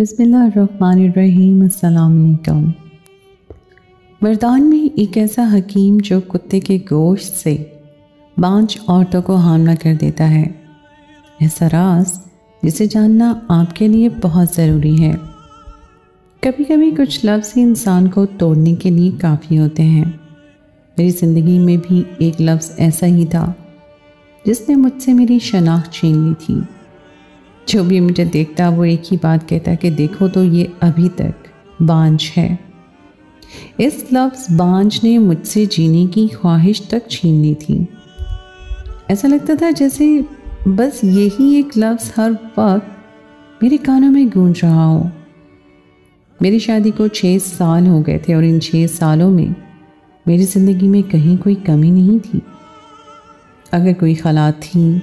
बिस्मिल्लाहिर्रहमानिर्रहीम। अस्सलाम वालेकुम। मर्दान में एक ऐसा हकीम जो कुत्ते के गोश्त से 5 औरतों को हामला कर देता है, ऐसा राज जिसे जानना आपके लिए बहुत ज़रूरी है। कभी कभी कुछ लफ्ज़ ही इंसान को तोड़ने के लिए काफ़ी होते हैं। मेरी ज़िंदगी में भी एक लफ्ज़ ऐसा ही था जिसने मुझसे मेरी शनाख्त छीन ली थी। जो भी मुझे देखता वो एक ही बात कहता कि देखो तो ये अभी तक बांझ है। इस लफ्ज़ बांझ ने मुझसे जीने की ख्वाहिश तक छीन ली थी। ऐसा लगता था जैसे बस यही एक लफ्ज़ हर वक्त मेरे कानों में गूंज रहा हो। मेरी शादी को 6 साल हो गए थे और इन 6 सालों में मेरी ज़िंदगी में कहीं कोई कमी नहीं थी। अगर कोई खलात थी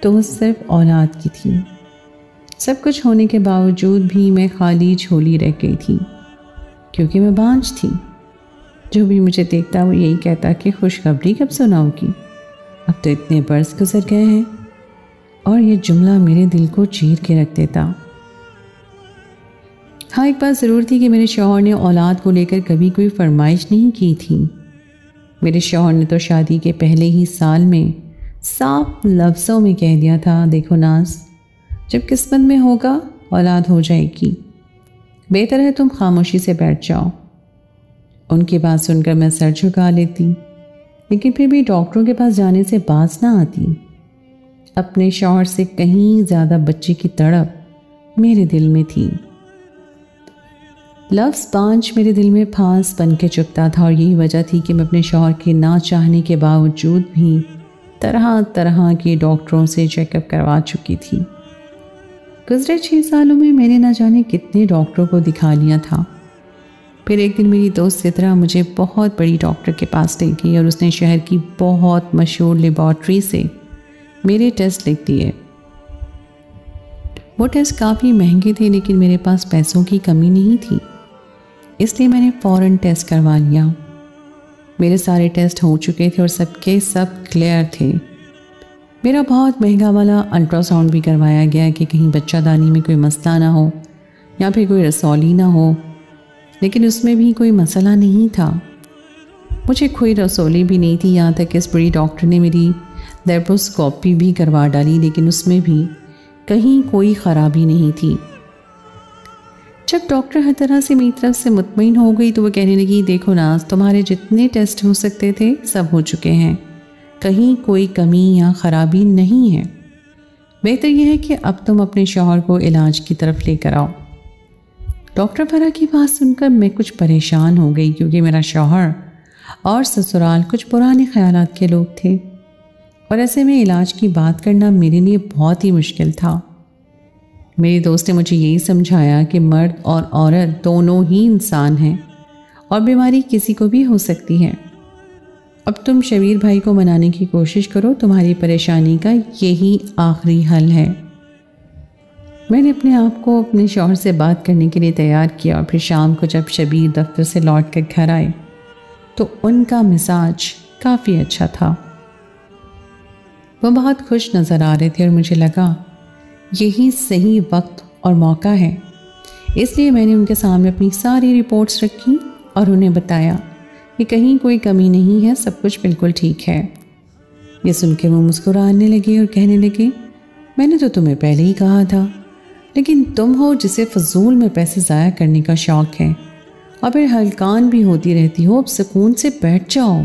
तो वो सिर्फ औलाद की थी। सब कुछ होने के बावजूद भी मैं खाली झोली रह गई थी क्योंकि मैं बांझ थी। जो भी मुझे देखता वो यही कहता कि खुशखबरी कब सुनाओगी, अब तो इतने बरस गुजर गए हैं। और ये जुमला मेरे दिल को चीर के रख देता। हाँ, एक बात ज़रूर थी कि मेरे शौहर ने औलाद को लेकर कभी कोई फरमाइश नहीं की थी। मेरे शौहर ने तो शादी के पहले ही साल में साफ लफ्ज़ों में कह दिया था, देखो नाज, जब किस्मत में होगा औलाद हो जाएगी, बेहतर है तुम खामोशी से बैठ जाओ। उनकी बात सुनकर मैं सर झुका लेती, लेकिन फिर भी डॉक्टरों के पास जाने से बाज ना आती। अपने शौहर से कहीं ज़्यादा बच्चे की तड़प मेरे दिल में थी। लफ्ज़ बांझ मेरे दिल में फांस बन के चुभता था और यही वजह थी कि मैं अपने शौहर के ना चाहने के बावजूद भी तरह तरह के डॉक्टरों से चेकअप करवा चुकी थी। गुज़रे 6 सालों में मैंने ना जाने कितने डॉक्टरों को दिखा लिया था। फिर एक दिन मेरी दोस्त सितरा मुझे बहुत बड़ी डॉक्टर के पास ले गई और उसने शहर की बहुत मशहूर लेबॉर्ट्री से मेरे टेस्ट लिख दिए। वो टेस्ट काफ़ी महंगे थे, लेकिन मेरे पास पैसों की कमी नहीं थी, इसलिए मैंने फ़ौरन टेस्ट करवा लिया। मेरे सारे टेस्ट हो चुके थे और सबके सब क्लियर थे। मेरा बहुत महंगा वाला अल्ट्रासाउंड भी करवाया गया कि कहीं बच्चादानी में कोई मसला ना हो या फिर कोई रसौली ना हो, लेकिन उसमें भी कोई मसला नहीं था। मुझे कोई रसौली भी नहीं थी, यहाँ तक कि इस बड़ी डॉक्टर ने मेरी लेप्रोस्कोपी भी करवा डाली, लेकिन उसमें भी कहीं कोई ख़राबी नहीं थी। जब डॉक्टर हर तरह से मेरी तरफ से मुतमईन हो गई तो वो कहने लगी, देखो नाज, तुम्हारे जितने टेस्ट हो सकते थे सब हो चुके हैं, कहीं कोई कमी या ख़राबी नहीं है। बेहतर यह है कि अब तुम अपने शौहर को इलाज की तरफ लेकर आओ। डॉक्टर फरा की बात सुनकर मैं कुछ परेशान हो गई, क्योंकि मेरा शौहर और ससुराल कुछ पुराने ख्यालात के लोग थे और ऐसे में इलाज की बात करना मेरे लिए बहुत ही मुश्किल था। मेरी दोस्त ने मुझे यही समझाया कि मर्द और औरत दोनों ही इंसान हैं और बीमारी किसी को भी हो सकती है। अब तुम शबीर भाई को मनाने की कोशिश करो, तुम्हारी परेशानी का यही आखिरी हल है। मैंने अपने आप को अपने शौहर से बात करने के लिए तैयार किया और फिर शाम को जब शबीर दफ्तर से लौट कर घर आए तो उनका मिजाज काफ़ी अच्छा था। वो बहुत खुश नज़र आ रहे थे और मुझे लगा यही सही वक्त और मौका है, इसलिए मैंने उनके सामने अपनी सारी रिपोर्ट्स रखी और उन्हें बताया कि कहीं कोई कमी नहीं है, सब कुछ बिल्कुल ठीक है। ये सुन के वो मुस्कुराने लगे और कहने लगे, मैंने तो तुम्हें पहले ही कहा था, लेकिन तुम हो जिसे फजूल में पैसे ज़ाया करने का शौक़ है और फिर हलकान भी होती रहती हो, अब सुकून से बैठ जाओ।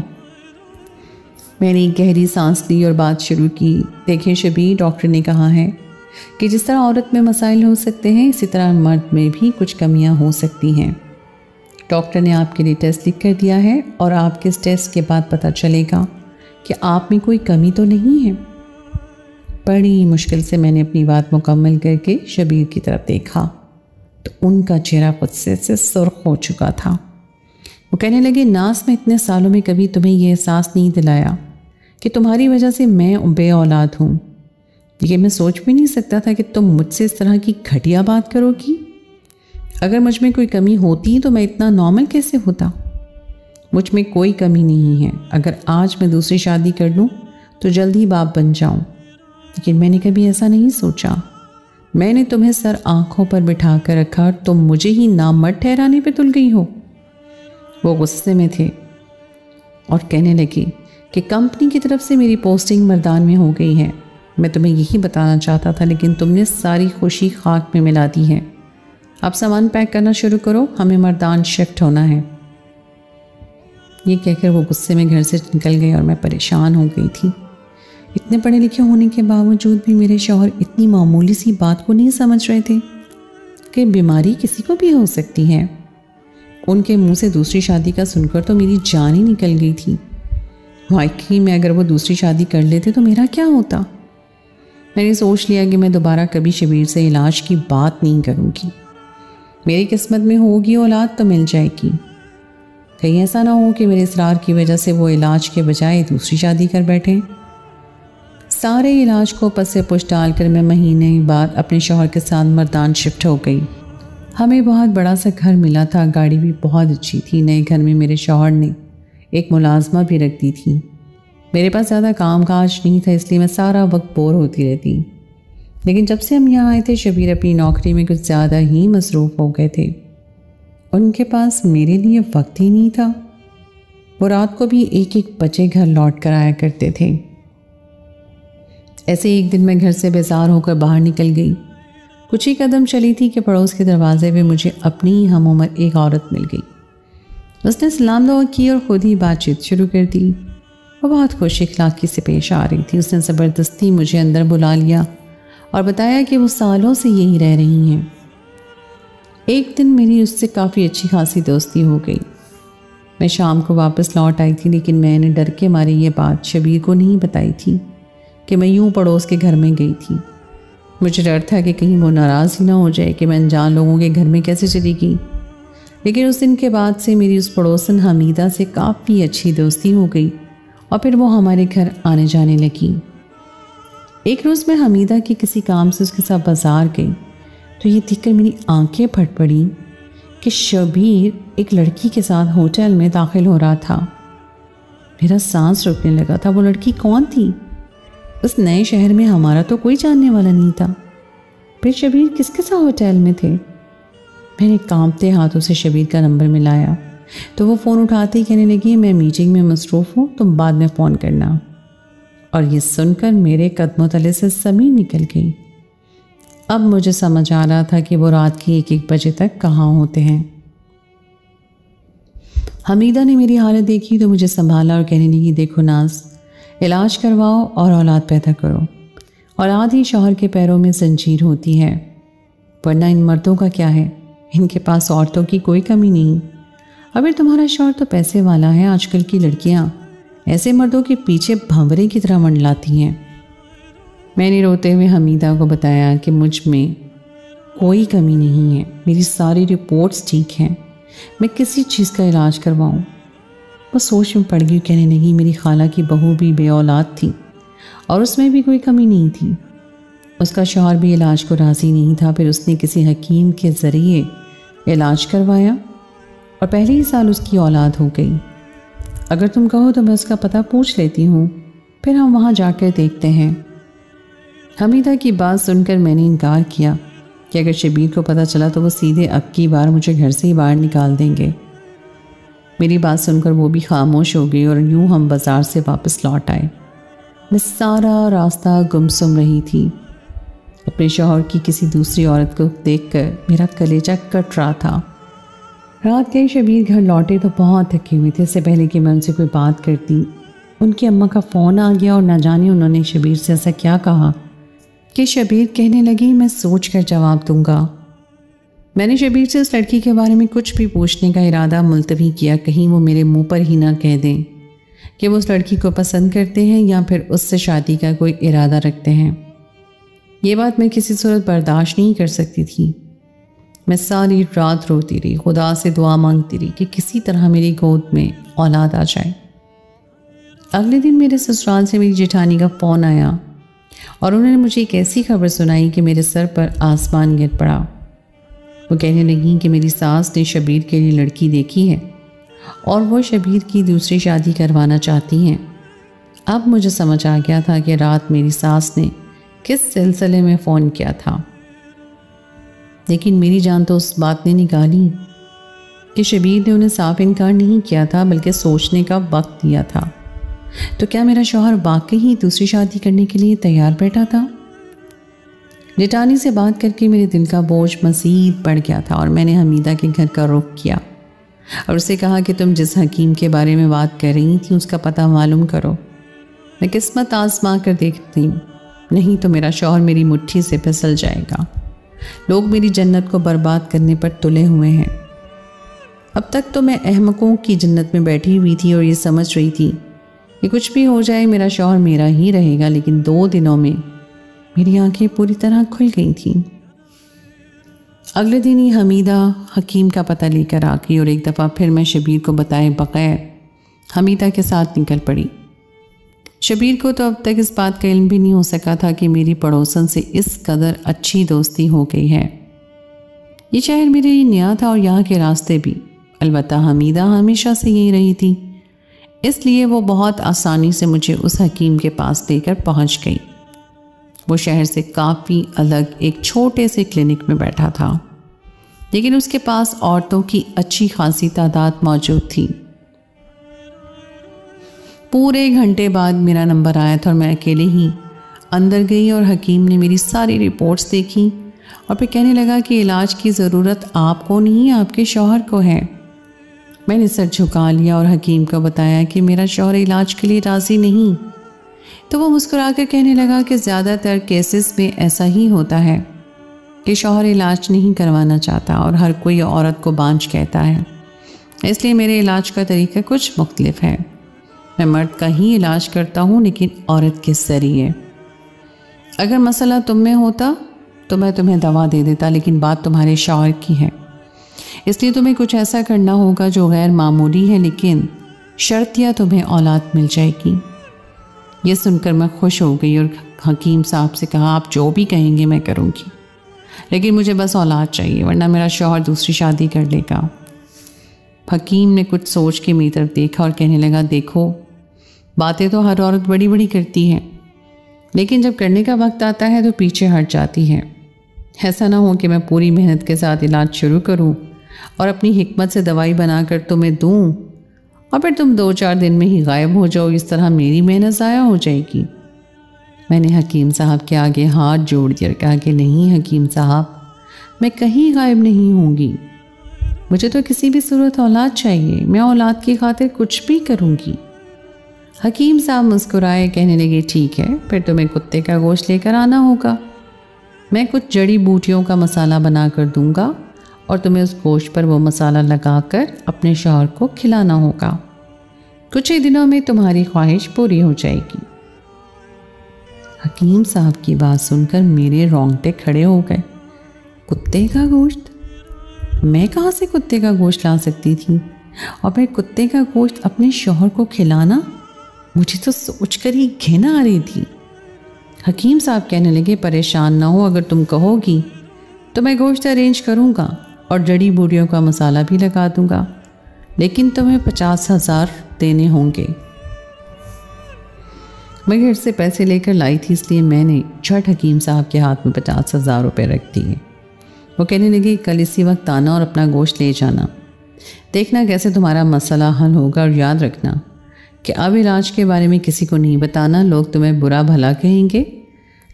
मैंने एक गहरी सांस ली और बात शुरू की। देखिए शबीर, डॉक्टर ने कहा है कि जिस तरह औरत में मसाइल हो सकते हैं, इसी तरह मर्द में भी कुछ कमियां हो सकती हैं। डॉक्टर ने आपके लिए टेस्ट लिख कर दिया है और आपके इस टेस्ट के बाद पता चलेगा कि आप में कोई कमी तो नहीं है। बड़ी मुश्किल से मैंने अपनी बात मुकम्मल करके शबीर की तरफ देखा तो उनका चेहरा गुस्से से सुर्ख हो चुका था। वो कहने लगे, नाज, मैं इतने सालों में कभी तुम्हें यह एहसास नहीं दिलाया कि तुम्हारी वजह से मैं बे औलाद हूँ। ये मैं सोच भी नहीं सकता था कि तुम मुझसे इस तरह की घटिया बात करोगी। अगर मुझ में कोई कमी होती तो मैं इतना नॉर्मल कैसे होता। मुझ में कोई कमी नहीं है। अगर आज मैं दूसरी शादी कर लूँ तो जल्द ही बाप बन जाऊँ, लेकिन मैंने कभी ऐसा नहीं सोचा। मैंने तुम्हें सर आंखों पर बिठा कर रखा और तुम मुझे ही नामर्द ठहराने पे तुल गई हो। वो गुस्से में थे और कहने लगी कि कंपनी की तरफ से मेरी पोस्टिंग मर्दान में हो गई है। मैं तुम्हें यही बताना चाहता था, लेकिन तुमने सारी खुशी खाक में मिला दी है। अब सामान पैक करना शुरू करो, हमें मर्दान शिफ्ट होना है। ये कहकर वो गुस्से में घर से निकल गए और मैं परेशान हो गई थी। इतने पढ़े लिखे होने के बावजूद भी मेरे शौहर इतनी मामूली सी बात को नहीं समझ रहे थे कि बीमारी किसी को भी हो सकती है। उनके मुंह से दूसरी शादी का सुनकर तो मेरी जान ही निकल गई थी। वाकई में अगर वो दूसरी शादी कर लेते तो मेरा क्या होता। मैंने सोच लिया कि मैं दोबारा कभी शबीर से इलाज की बात नहीं करूँगी। मेरी किस्मत में होगी औलाद तो मिल जाएगी। कहीं ऐसा ना हो कि मेरे इसरार की वजह से वो इलाज के बजाय दूसरी शादी कर बैठे। सारे इलाज को पसे पुश डालकर मैं महीने बाद अपने शौहर के साथ मर्दान शिफ्ट हो गई। हमें बहुत बड़ा सा घर मिला था, गाड़ी भी बहुत अच्छी थी। नए घर में मेरे शौहर ने एक मुलाजमा भी रख दी थी। मेरे पास ज़्यादा काम काज नहीं था, इसलिए मैं सारा वक्त बोर होती रहती। लेकिन जब से हम यहाँ आए थे, शबीर अपनी नौकरी में कुछ ज़्यादा ही मसरूफ़ हो गए थे। उनके पास मेरे लिए वक्त ही नहीं था। वो रात को भी 1-1 बजे घर लौट कर आया करते थे। ऐसे एक दिन मैं घर से बेजार होकर बाहर निकल गई। कुछ ही कदम चली थी कि पड़ोस के दरवाजे पे मुझे अपनी ही हम उम्र एक औरत मिल गई। उसने सलाम दुआ की और खुद ही बातचीत शुरू कर दी। वो बहुत खुश इखलाकी से पेश आ रही थी। उसने ज़बरदस्ती मुझे अंदर बुला लिया और बताया कि वो सालों से यहीं रह रही हैं। एक दिन मेरी उससे काफ़ी अच्छी खासी दोस्ती हो गई। मैं शाम को वापस लौट आई थी, लेकिन मैंने डर के मारे ये बात शबीर को नहीं बताई थी कि मैं यूं पड़ोस के घर में गई थी। मुझे डर था कि कहीं वो नाराज़ ही ना हो जाए कि मैं अनजान लोगों के घर में कैसे चली गई। लेकिन उस दिन के बाद से मेरी उस पड़ोसन हमीदा से काफ़ी अच्छी दोस्ती हो गई और फिर वो हमारे घर आने जाने लगी। एक रोज़ मैं हमीदा के किसी काम से उसके साथ बाज़ार गई तो ये देखकर मेरी आंखें फट पड़ी कि शबीर एक लड़की के साथ होटल में दाखिल हो रहा था। मेरा सांस रुकने लगा था। वो लड़की कौन थी? उस नए शहर में हमारा तो कोई जानने वाला नहीं था। फिर शबीर किसके साथ होटल में थे? मैंने कांपते हाथों से शबीर का नंबर मिलाया तो वो फ़ोन उठाते ही कहने लगी, मैं मीटिंग में मसरूफ़ हूँ, तुम बाद में फ़ोन करना। और ये सुनकर मेरे कदमों तले से ज़मीन निकल गई। अब मुझे समझ आ रहा था कि वो रात के 1-1 बजे तक कहाँ होते हैं। हमीदा ने मेरी हालत देखी तो मुझे संभाला और कहने लगी, देखो नाज, इलाज करवाओ और औलाद पैदा करो। औलाद ही शौहर के पैरों में जंजीर होती है, वरना इन मर्दों का क्या है? इनके पास औरतों की कोई कमी नहीं। अगर तुम्हारा शौहर तो पैसे वाला है, आजकल की लड़कियां ऐसे मर्दों के पीछे भंवरे की तरह मंडलाती हैं। मैंने रोते हुए हमीदा को बताया कि मुझ में कोई कमी नहीं है, मेरी सारी रिपोर्ट्स ठीक हैं, मैं किसी चीज़ का इलाज करवाऊं। वो सोच में पड़ गई, कहने लगी, मेरी खाला की बहू भी बे औलाद थी और उसमें भी कोई कमी नहीं थी। उसका शौहर भी इलाज को राज़ी नहीं था। फिर उसने किसी हकीम के ज़रिए इलाज करवाया और पहले ही साल उसकी औलाद हो गई। अगर तुम कहो तो मैं उसका पता पूछ लेती हूँ, फिर हम वहाँ जाकर देखते हैं। हमीदा की बात सुनकर मैंने इनकार किया कि अगर शबीर को पता चला तो वो सीधे अब की बार मुझे घर से ही बाहर निकाल देंगे। मेरी बात सुनकर वो भी खामोश हो गई और यूं हम बाज़ार से वापस लौट आए। मैं सारा रास्ता गुमसुम रही थी। अपने शौहर की किसी दूसरी औरत को देखकर मेरा कलेजा कट रहा था। रात के शबीर घर लौटे तो बहुत थके हुए थे। इससे पहले कि मैं उनसे कोई बात करती, उनकी अम्मा का फ़ोन आ गया और न जाने उन्होंने शबीर से ऐसा क्या कहा कि शबीर कहने लगी, मैं सोच कर जवाब दूंगा। मैंने शबीर से उस लड़की के बारे में कुछ भी पूछने का इरादा मुलतवी किया, कहीं वो मेरे मुंह पर ही ना कह दें कि वो उस लड़की को पसंद करते हैं या फिर उससे शादी का कोई इरादा रखते हैं। ये बात मैं किसी सूरत बर्दाश्त नहीं कर सकती थी। मैं सारी रात रोती रही, खुदा से दुआ मांगती रही कि किसी तरह मेरी गोद में औलाद आ जाए। अगले दिन मेरे ससुराल से मेरी जेठानी का फ़ोन आया और उन्होंने मुझे एक ऐसी खबर सुनाई कि मेरे सर पर आसमान गिर पड़ा। वो कहने लगी कि मेरी सास ने शबीर के लिए लड़की देखी है और वो शबीर की दूसरी शादी करवाना चाहती हैं। अब मुझे समझ आ गया था कि रात मेरी सास ने किस सिलसिले में फ़ोन किया था। लेकिन मेरी जान तो उस बात ने निकाली कि शबीर ने उन्हें साफ इनकार नहीं किया था, बल्कि सोचने का वक्त दिया था। तो क्या मेरा शौहर वाकई ही दूसरी शादी करने के लिए तैयार बैठा था? जेठानी से बात करके मेरे दिल का बोझ मज़ीद बढ़ गया था और मैंने हमीदा के घर का रुख किया और उससे कहा कि तुम जिस हकीम के बारे में बात कर रही थी उसका पता मालूम करो। मैं किस्मत आजमा कर देखती हूँ, नहीं तो मेरा शौहर मेरी मुट्ठी से फिसल जाएगा। लोग मेरी जन्नत को बर्बाद करने पर तुले हुए हैं। अब तक तो मैं अहमकों की जन्नत में बैठी हुई थी और ये समझ रही थी कि कुछ भी हो जाए मेरा शौहर मेरा ही रहेगा, लेकिन 2 दिनों में मेरी आंखें पूरी तरह खुल गई थीं। अगले दिन ही हमीदा हकीम का पता लेकर आ गई और एक दफ़ा फिर मैं शबीर को बताए बगैर हमीदा के साथ निकल पड़ी। शबीर को तो अब तक इस बात का इल्म भी नहीं हो सका था कि मेरी पड़ोसन से इस कदर अच्छी दोस्ती हो गई है। ये शहर मेरे लिए नया था और यहाँ के रास्ते भी। अलबत्ता हमीदा हमेशा से यही रही थी, इसलिए वो बहुत आसानी से मुझे उस हकीम के पास लेकर पहुँच गई। वो शहर से काफ़ी अलग एक छोटे से क्लिनिक में बैठा था, लेकिन उसके पास औरतों की अच्छी खासी तादाद मौजूद थी। पूरे घंटे बाद मेरा नंबर आया था और मैं अकेले ही अंदर गई और हकीम ने मेरी सारी रिपोर्ट्स देखी और फिर कहने लगा कि इलाज की ज़रूरत आपको नहीं, आपके शौहर को है। मैंने सर झुका लिया और हकीम को बताया कि मेरा शौहर इलाज के लिए राज़ी नहीं। तो वो मुस्कुराकर कहने लगा कि ज़्यादातर केसेस में ऐसा ही होता है कि शौहर इलाज नहीं करवाना चाहता और हर कोई औरत को बांझ कहता है, इसलिए मेरे इलाज का तरीका कुछ मुख्तलिफ है। मैं मर्द का ही इलाज करता हूँ, लेकिन औरत के ज़रिए। अगर मसला तुम में होता तो मैं तुम्हें दवा दे देता, लेकिन बात तुम्हारे शौहर की है, इसलिए तुम्हें कुछ ऐसा करना होगा जो गैर मामूली है, लेकिन शर्तिया तुम्हें औलाद मिल जाएगी। ये सुनकर मैं खुश हो गई और हकीम साहब से कहा, आप जो भी कहेंगे मैं करूँगी, लेकिन मुझे बस औलाद चाहिए, वरना मेरा शौहर दूसरी शादी कर लेगा। हकीम ने कुछ सोच के मेरी तरफ देखा और कहने लगा, देखो बातें तो हर औरत बड़ी बड़ी करती है, लेकिन जब करने का वक्त आता है तो पीछे हट जाती है। ऐसा ना हो कि मैं पूरी मेहनत के साथ इलाज शुरू करूं और अपनी हिकमत से दवाई बनाकर तुम्हें दूं और फिर तुम 2-4 दिन में ही गायब हो जाओ। इस तरह मेरी मेहनत ज़ाया हो जाएगी। मैंने हकीम साहब के आगे हाथ जोड़ दिया और कहा कि नहीं हकीम साहब, मैं कहीं गायब नहीं होंगी। मुझे तो किसी भी सूरत औलाद चाहिए, मैं औलाद की खातिर कुछ भी करूँगी। हकीम साहब मुस्कुराए, कहने लगे, ठीक है, फिर तुम्हें कुत्ते का गोश्त लेकर आना होगा। मैं कुछ जड़ी बूटियों का मसाला बना कर दूँगा और तुम्हें उस गोश्त पर वो मसाला लगाकर अपने शौहर को खिलाना होगा। कुछ ही दिनों में तुम्हारी ख्वाहिश पूरी हो जाएगी। हकीम साहब की बात सुनकर मेरे रोंगटे खड़े हो गए। कुत्ते का गोश्त? मैं कहाँ से कुत्ते का गोश्त ला सकती थी, और फिर कुत्ते का गोश्त अपने शौहर को खिलाना? मुझे तो सोचकर ही घिन आ रही थी। हकीम साहब कहने लगे, परेशान ना हो, अगर तुम कहोगी तो मैं गोश्त अरेंज करूँगा और जड़ी बूटियों का मसाला भी लगा दूँगा, लेकिन तुम्हें 50,000 देने होंगे। मैं घर से पैसे लेकर लाई थी, इसलिए मैंने झट हकीम साहब के हाथ में 50,000 रुपये रख दिए। वो कहने लगे, कल इसी वक्त आना और अपना गोश्त ले जाना, देखना कैसे तुम्हारा मसला हल होगा, और याद रखना कि अब इलाज के बारे में किसी को नहीं बताना। लोग तुम्हें बुरा भला कहेंगे,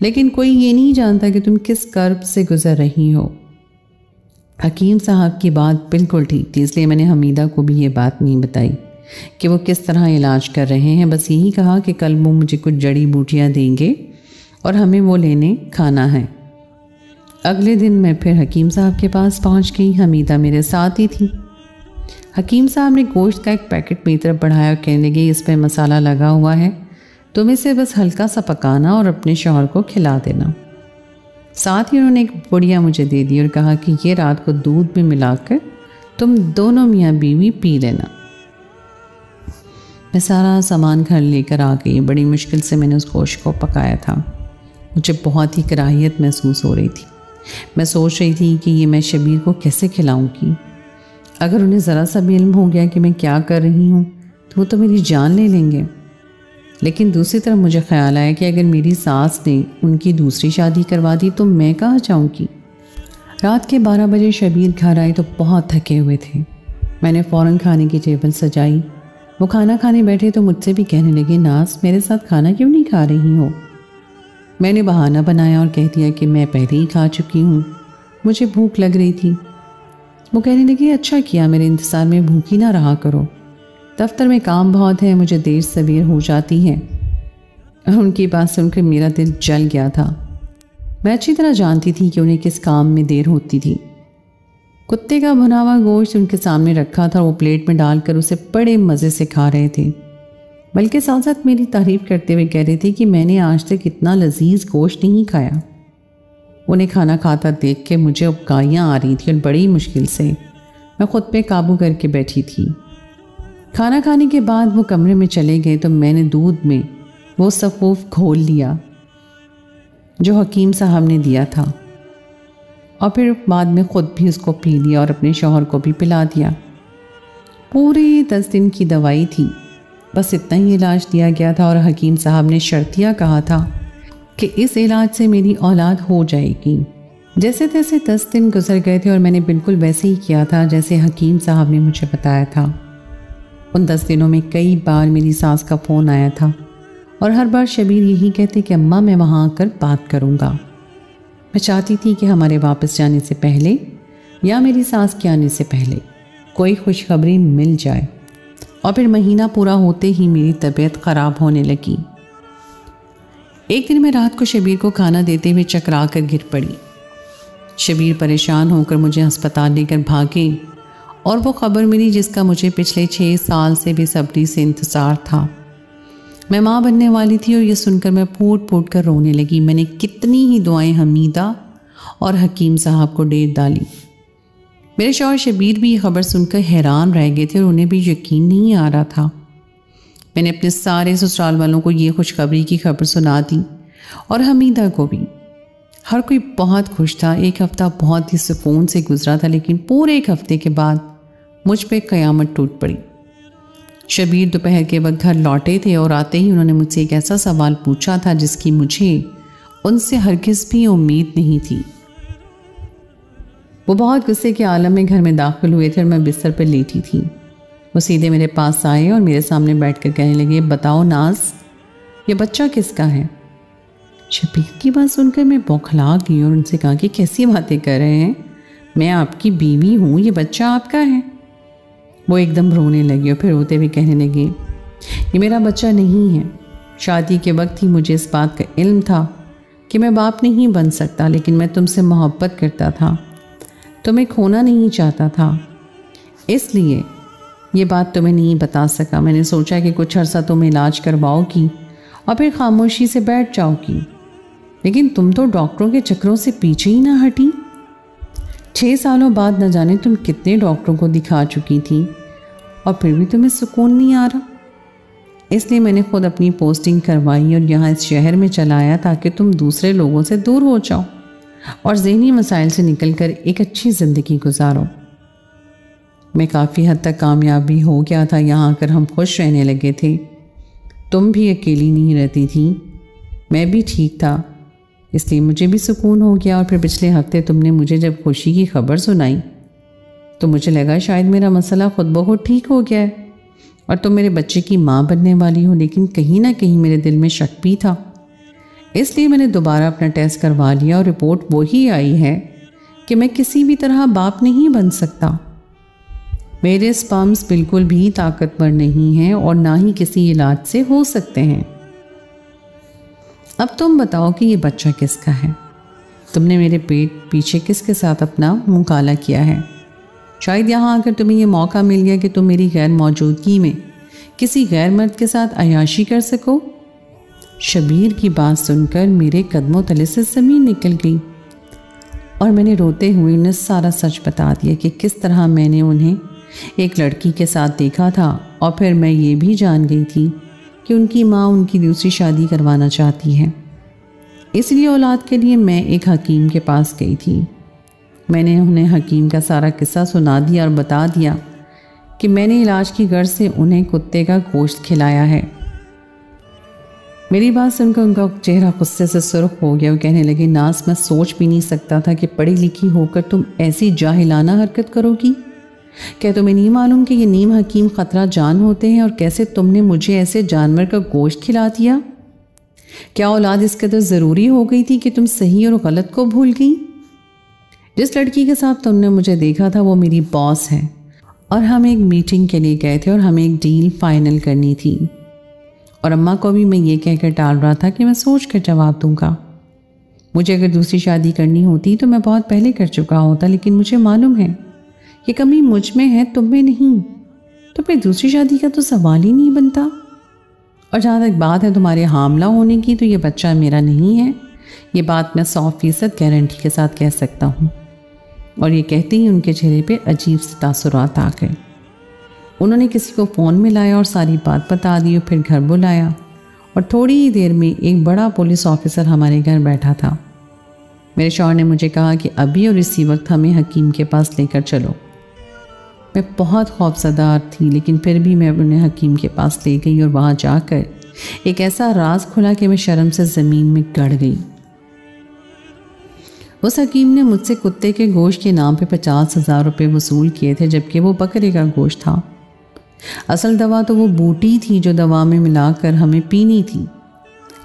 लेकिन कोई ये नहीं जानता कि तुम किस कर्ब से गुजर रही हो। हकीम साहब की बात बिल्कुल ठीक थी, इसलिए मैंने हमीदा को भी ये बात नहीं बताई कि वो किस तरह इलाज कर रहे हैं। बस यही कहा कि कल वो मुझे कुछ जड़ी बूटियाँ देंगे और हमें वो लेने खाना है। अगले दिन मैं फिर हकीम साहब के पास पहुंच गई। हमीदा मेरे साथ ही थी। हकीम साहब ने गोश्त का एक पैकेट मेरी तरफ बढ़ाया और कहने लगे, इस पर मसाला लगा हुआ है, तुम इसे बस हल्का सा पकाना और अपने शौहर को खिला देना। साथ ही उन्होंने एक पुड़िया मुझे दे दी और कहा कि ये रात को दूध में मिलाकर तुम दोनों मियाँ बीवी पी लेना। मैं सारा सामान घर लेकर आ गई। बड़ी मुश्किल से मैंने उस गोश्त को पकाया था। मुझे बहुत ही कराहियत महसूस हो रही थी। मैं सोच रही थी कि ये मैं शबीर को कैसे खिलाऊंगी। अगर उन्हें ज़रा सा भी इल्म हो गया कि मैं क्या कर रही हूँ तो वो तो मेरी जान ले लेंगे। लेकिन दूसरी तरफ मुझे ख्याल आया कि अगर मेरी सास ने उनकी दूसरी शादी करवा दी तो मैं कहाँ जाऊँगी। रात के 12 बजे शबीर घर आए तो बहुत थके हुए थे। मैंने फ़ौरन खाने की टेबल सजाई। वो खाना खाने बैठे तो मुझसे भी कहने लगे, नाज मेरे साथ खाना क्यों नहीं खा रही हो? मैंने बहाना बनाया और कह दिया कि मैं पहले ही खा चुकी हूँ, मुझे भूख लग रही थी। वो कहने लगे, अच्छा किया, मेरे इंतज़ार में भूखी ना रहा करो, दफ्तर में काम बहुत है, मुझे देर सवेर हो जाती है। उनकी बात सुनकर मेरा दिल जल गया था। मैं अच्छी तरह जानती थी कि उन्हें किस काम में देर होती थी। कुत्ते का भुना हुआ गोश्त उनके सामने रखा था, वो प्लेट में डालकर उसे बड़े मज़े से खा रहे थे, बल्कि साथ साथ मेरी तारीफ़ करते हुए कह रहे थे कि मैंने आज तक इतना लजीज गोश्त नहीं खाया। उन्हें खाना खाता देख के मुझे उबकाइयाँ आ रही थी और बड़ी मुश्किल से मैं ख़ुद पे काबू करके बैठी थी। खाना खाने के बाद वो कमरे में चले गए तो मैंने दूध में वो सफ़ूफ घोल लिया जो हकीम साहब ने दिया था, और फिर बाद में ख़ुद भी उसको पी लिया और अपने शौहर को भी पिला दिया। पूरे 10 दिन की दवाई थी, बस इतना ही इलाज दिया गया था और हकीम साहब ने शर्तिया कहा था कि इस इलाज से मेरी औलाद हो जाएगी। जैसे तैसे 10 दिन गुजर गए थे और मैंने बिल्कुल वैसे ही किया था जैसे हकीम साहब ने मुझे बताया था। उन 10 दिनों में कई बार मेरी सास का फ़ोन आया था और हर बार शबीर यही कहते कि अम्मा मैं वहाँ आकर बात करूँगा। मैं चाहती थी कि हमारे वापस जाने से पहले या मेरी सास के आने से पहले कोई खुशखबरी मिल जाए, और फिर महीना पूरा होते ही मेरी तबीयत ख़राब होने लगी। एक दिन मैं रात को शबीर को खाना देते हुए चकरा कर गिर पड़ी। शबीर परेशान होकर मुझे अस्पताल लेकर भागे और वो खबर मिली जिसका मुझे पिछले 6 साल से बेसब्री से इंतज़ार था। मैं माँ बनने वाली थी और ये सुनकर मैं फूट फूट कर रोने लगी। मैंने कितनी ही दुआएं हमीदा और हकीम साहब को दे डाली। मेरे शौहर शबीर भी ये खबर सुनकर हैरान रह गए थे और उन्हें भी यकीन नहीं आ रहा था। मैंने अपने सारे ससुराल वालों को ये खुशखबरी की खबर सुना दी और हमीदा को भी। हर कोई बहुत खुश था। एक हफ़्ता बहुत ही सुकून से गुजरा था, लेकिन पूरे 1 हफ्ते के बाद मुझ पे क़यामत टूट पड़ी। शबीर दोपहर के वक्त घर लौटे थे और आते ही उन्होंने मुझसे एक ऐसा सवाल पूछा था जिसकी मुझे उनसे हरगिज़ भी उम्मीद नहीं थी। वो बहुत गुस्से के आलम में घर में दाखिल हुए थे और मैं बिस्तर पर लेटी थी। वो सीधे मेरे पास आए और मेरे सामने बैठकर कहने लगे, बताओ नाज, ये बच्चा किसका है? शबीर की बात सुनकर मैं बौखला गई और उनसे कहा कि कैसी बातें कर रहे हैं, मैं आपकी बीवी हूँ, ये बच्चा आपका है। वो एकदम रोने लगी और फिर रोते हुए कहने लगे, ये मेरा बच्चा नहीं है। शादी के वक्त ही मुझे इस बात का इल्म था कि मैं बाप नहीं बन सकता, लेकिन मैं तुमसे मोहब्बत करता था, तुम्हें खोना नहीं चाहता था, इसलिए ये बात तुम्हें नहीं बता सका। मैंने सोचा कि कुछ अरसा तुम इलाज करवाओगी और फिर खामोशी से बैठ जाओगी, लेकिन तुम तो डॉक्टरों के चक्करों से पीछे ही ना हटी। 6 सालों बाद न जाने तुम कितने डॉक्टरों को दिखा चुकी थी और फिर भी तुम्हें सुकून नहीं आ रहा। इसलिए मैंने खुद अपनी पोस्टिंग करवाई और यहाँ इस शहर में चलाया ताकि तुम दूसरे लोगों से दूर हो जाओ और ज़हनी मसाइल से निकलकर एक अच्छी ज़िंदगी गुजारो। मैं काफ़ी हद तक कामयाब भी हो गया था। यहाँ आकर हम खुश रहने लगे थे। तुम भी अकेली नहीं रहती थी, मैं भी ठीक था, इसलिए मुझे भी सुकून हो गया। और फिर पिछले हफ्ते तुमने मुझे जब खुशी की खबर सुनाई तो मुझे लगा शायद मेरा मसला खुद ब खुद ठीक हो गया है और तुम मेरे बच्चे की माँ बनने वाली हो, लेकिन कहीं ना कहीं मेरे दिल में शक भी था। इसलिए मैंने दोबारा अपना टेस्ट करवा लिया और रिपोर्ट वही आई है कि मैं किसी भी तरह बाप नहीं बन सकता। मेरे स्पर्म्स बिल्कुल भी ताकतवर नहीं हैं और ना ही किसी इलाज से हो सकते हैं। अब तुम बताओ कि ये बच्चा किसका है? तुमने मेरे पेट पीछे किसके साथ अपना मुँह काला किया है? शायद यहाँ आकर तुम्हें ये मौका मिल गया कि तुम मेरी गैर मौजूदगी में किसी गैर मर्द के साथ अय्याशी कर सको। शबीर की बात सुनकर मेरे कदमों तले से ज़मीन निकल गई और मैंने रोते हुए उन्हें सारा सच बता दिया कि किस तरह मैंने उन्हें एक लड़की के साथ देखा था और फिर मैं ये भी जान गई थी कि उनकी माँ उनकी दूसरी शादी करवाना चाहती है। इसलिए औलाद के लिए मैं एक हकीम के पास गई थी। मैंने उन्हें हकीम का सारा किस्सा सुना दिया और बता दिया कि मैंने इलाज की गर्ज से उन्हें कुत्ते का गोश्त खिलाया है। मेरी बात सुनकर उनका चेहरा गुस्से से सुर्ख हो गया। वो कहने लगे, नाज, मैं सोच भी नहीं सकता था कि पढ़ी लिखी होकर तुम ऐसी जाहिलाना हरकत करोगी। क्या तुम्हें नहीं मालूम कि ये नीम हकीम खतरा जान होते हैं, और कैसे तुमने मुझे ऐसे जानवर का गोश्त खिला दिया? क्या औलाद इस कदर ज़रूरी हो गई थी कि तुम सही और गलत को भूल गई? जिस लड़की के साथ तुमने मुझे देखा था वो मेरी बॉस है, और हम एक मीटिंग के लिए गए थे और हमें एक डील फाइनल करनी थी। और अम्मा को भी मैं ये कहकर टाल रहा था कि मैं सोच कर जवाब दूंगा। मुझे अगर दूसरी शादी करनी होती तो मैं बहुत पहले कर चुका होता, लेकिन मुझे मालूम है ये कमी मुझ में है, तुम में नहीं। तो फिर दूसरी शादी का तो सवाल ही नहीं बनता। और जहाँ तक बात है तुम्हारे हामला होने की, तो ये बच्चा मेरा नहीं है। ये बात मैं 100% गारंटी के साथ कह सकता हूँ। और ये कहते ही उनके चेहरे पे अजीब से तासुरात आ गए। उन्होंने किसी को फ़ोन मिलाया और सारी बात बता दी, और फिर घर बुलाया। और थोड़ी ही देर में एक बड़ा पुलिस ऑफिसर हमारे घर बैठा था। मेरे शौहर ने मुझे कहा कि अभी और इसी वक्त हमें हकीम के पास लेकर चलो। मैं बहुत खौफजदा थी, लेकिन फिर भी मैं उन्हें हकीम के पास ले गई, और वहाँ जाकर एक ऐसा राज खुला कि मैं शर्म से ज़मीन में गड़ गई। उस हकीम ने मुझसे कुत्ते के गोश्त के नाम पे 50,000 रुपये वसूल किए थे, जबकि वो बकरे का गोश्त था। असल दवा तो वो बूटी थी जो दवा में मिलाकर हमें पीनी थी।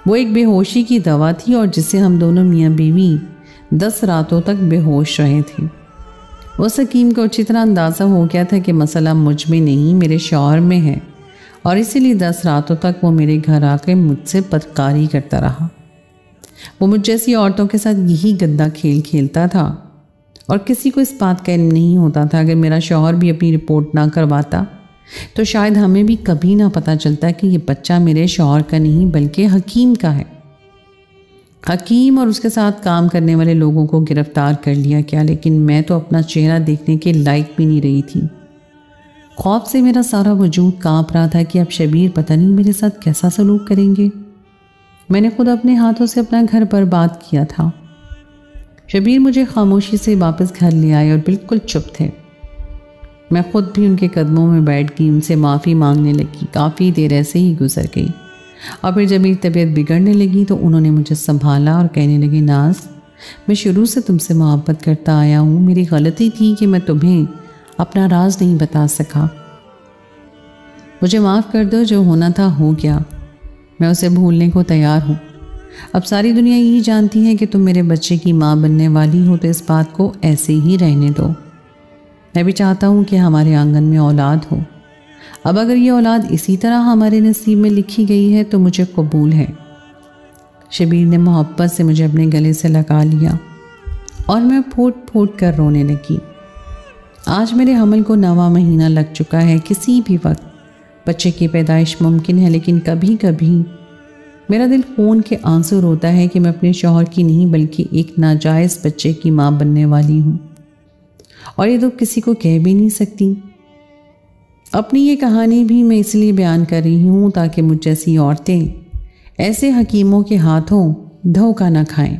वो एक बेहोशी की दवा थी, और जिससे हम दोनों मियाँ बीवी 10 रातों तक बेहोश रहे थे। उस हकीम को अच्छी तरह अंदाज़ा हो गया था कि मसला मुझ में नहीं, मेरे शौहर में है, और इसीलिए 10 रातों तक वो मेरे घर आकर मुझसे बदकारी करता रहा। वो मुझ जैसी औरतों के साथ यही गंदा खेल खेलता था, और किसी को इस बात का इल्म नहीं होता था। अगर मेरा शौहर भी अपनी रिपोर्ट ना करवाता तो शायद हमें भी कभी ना पता चलता कि ये बच्चा मेरे शौहर का नहीं बल्कि हकीम का है। हकीम और उसके साथ काम करने वाले लोगों को गिरफ्तार कर लिया क्या, लेकिन मैं तो अपना चेहरा देखने के लायक भी नहीं रही थी। खौफ से मेरा सारा वजूद कांप रहा था कि अब शबीर पता नहीं मेरे साथ कैसा सलूक करेंगे। मैंने खुद अपने हाथों से अपना घर बर्बाद किया था। शबीर मुझे खामोशी से वापस घर ले आए और बिल्कुल चुप थे। मैं खुद भी उनके कदमों में बैठ गई, उनसे माफ़ी मांगने लगी। काफ़ी देर ऐसे ही गुजर गई, और फिर जब मेरी तबीयत बिगड़ने लगी तो उन्होंने मुझे संभाला और कहने लगी, नाज, मैं शुरू से तुमसे मोहब्बत करता आया हूँ। मेरी गलती थी कि मैं तुम्हें अपना राज नहीं बता सका। मुझे माफ़ कर दो, जो होना था हो गया। मैं उसे भूलने को तैयार हूँ। अब सारी दुनिया यही जानती है कि तुम मेरे बच्चे की माँ बनने वाली हो, तो इस बात को ऐसे ही रहने दो। मैं भी चाहता हूँ कि हमारे आंगन में औलाद हो। अब अगर ये औलाद इसी तरह हमारे नसीब में लिखी गई है तो मुझे कबूल है। शबीर ने मोहब्बत से मुझे अपने गले से लगा लिया, और मैं फूट फूट कर रोने लगी। आज मेरे हमल को 9वां महीना लग चुका है। किसी भी वक्त बच्चे की पैदाइश मुमकिन है, लेकिन कभी कभी मेरा दिल खून के आंसू रोता है कि मैं अपने शौहर की नहीं बल्कि एक नाजायज़ बच्चे की माँ बनने वाली हूँ, और ये तो किसी को कह भी नहीं सकती। अपनी ये कहानी भी मैं इसलिए बयान कर रही हूँ ताकि मुझ जैसी औरतें ऐसे हकीमों के हाथों धोखा न खाएं।